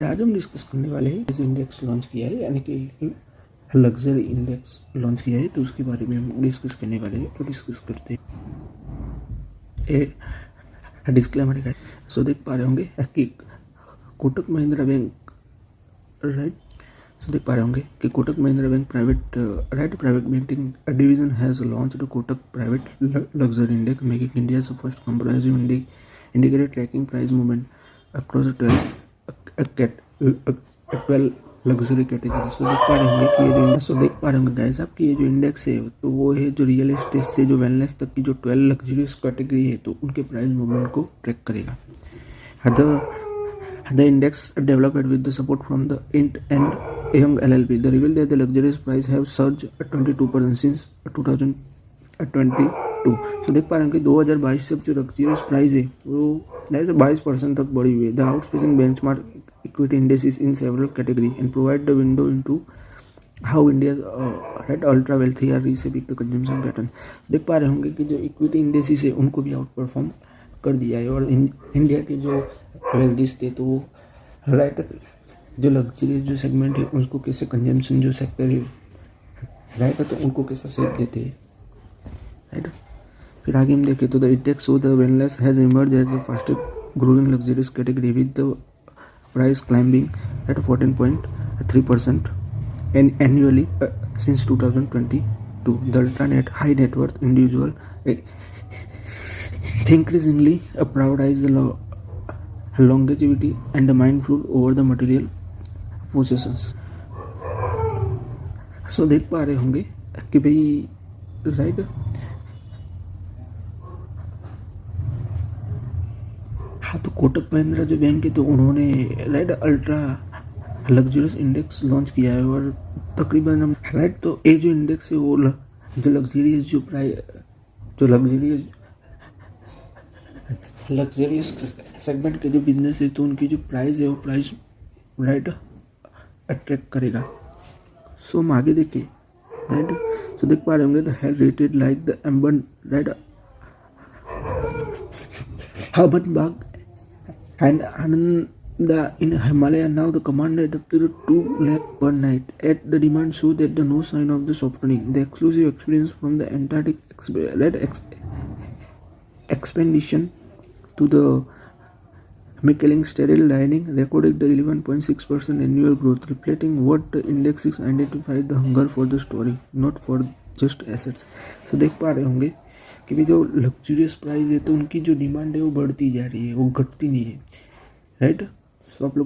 आज हम डिस्कस करने वाले हैं इस इंडेक्स लॉन्च किया है, यानी कि लग्जरी इंडेक्स लॉन्च किया है, तो उसके बारे में हम डिस्कस करने वाले हैं। तो डिस्कस करते हैं। डिस्क्लेमर है। सो देख पा रहे होंगे कि Kotak Mahindra bank right. So देख पा रहे होंगे कि Kotak Mahindra bank private banking division has launched Kotak private luxury index, making India first comprehensive indicator tracking price movement across 12 luxury category. So देख पा रहे होंगे कि ये जो देख पा रहे होंगे गाइस आप कि ये जो इंडेक्स है तो वो है जो रियल एस्टेट से जो वेलनेस तक की जो 12 लग्जरियस कैटेगरी है तो उनके प्राइस मूवमेंट को ट्रैक करेगा। The index developed with the support from the Int and Young LLP. The reveal that the luxurious price have surged 22% since 2022. So देख पा रहे हैं कि 2022 से जो लग्जरियस प्राइस है वो 22% तक बढ़ी हुई है। The outpacing benchmark equity indices in several categories and provide the window into how India's ultra wealthy are reshaping the consumption pattern. देख पा रहे होंगे कि जो इक्विटी इंडेसिस है उनको भी आउट परफॉर्म कर दिया है और इंडिया के जो वेल्थीज थे तो वो जो लग्जरी जो सेगमेंट है उसको कैसे कंजम्पशन जो सेक्टर है तो उनको कैसा सेप देते हैं राइट। फिर आगे हम देखें तो the index of the wellness has emerge as the fastest growing luxurious category with the price climbing at 14.3% annually since 2022. The ultra high net worth individual increasingly prioritize the longevity and the mindful over the material possessions. So देख पा रहे होंगे कि भाई right हाँ, तो कोटक महिंद्रा जो bank है तो उन्होंने right ultra luxurious index launch किया है और तकरीबन राइट तो ये जो इंडेक्स है वो जो लग्जरियस जो प्राइस जो लग्जरियस सेगमेंट के जो बिजनेस है तो उनकी जो प्राइस है वो प्राइस राइट अट्रैक्ट करेगा। सो हम आगे देखें राइट। सो देख पा रहे होंगे द हेल रेटेड लाइक द एम्बन राइट हर्बन बाग and Anand in Himalaya now the commanded up to 2 lakh per night. At the demand show that the no sign of the softening. The exclusive experience from the Antarctic expedition to the Michelin sterile dining recorded the 11.6% annual growth, reflecting what the index identified the hunger for the story, not for just assets. So देख पा रहे होंगे कि भी जो luxurious price है तो उनकी जो डिमांड है वो बढ़ती जा रही है, वो घटती नहीं है राइट। सो आप लोग